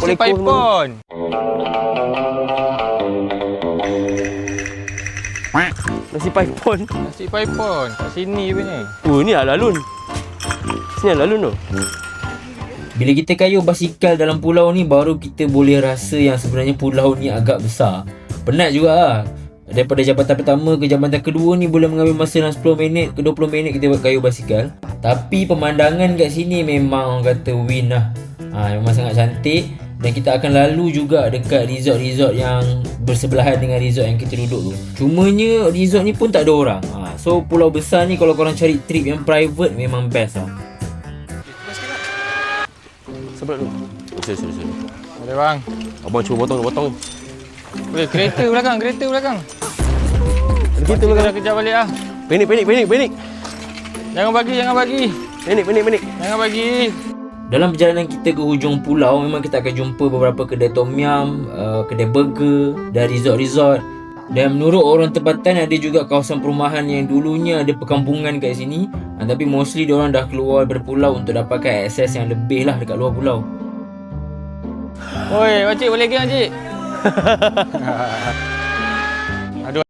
Nasi paipon. Nasi paipon. Nasi paipon. Kat sini punya. Oh, ni alun-alun. Sini alun-alun tu. Bila kita kayuh basikal dalam pulau ni, baru kita boleh rasa yang sebenarnya pulau ni agak besar. Penat juga lah. Daripada jambatan pertama ke jambatan kedua ni boleh mengambil masa dalam 10 minit ke 20 minit kita buat kayuh basikal. Tapi pemandangan kat sini memang orang kata win lah. Memang sangat cantik. Dan kita akan lalu juga dekat resort-resort yang bersebelahan dengan resort yang kita duduk tu. Cumanya resort ni pun tak ada orang. So pulau besar ni kalau korang cari trip yang private memang best lah. Sebelah tu. Sini. Boleh bang. Abang cuba potong. Boleh, kereta belakang. Kita Kita dah kejar balik lah. Panik. Jangan bagi. Panik. Jangan bagi. Dalam perjalanan kita ke hujung pulau, memang kita akan jumpa beberapa kedai tom yum, kedai burger dan resort-resort. Dan menurut orang tempatan ada juga kawasan perumahan yang dulunya ada perkampungan kat sini. Tapi mostly diorang dah keluar berpulau untuk dapatkan akses yang lebih lah dekat luar pulau. Oi, pakcik boleh pergi pakcik.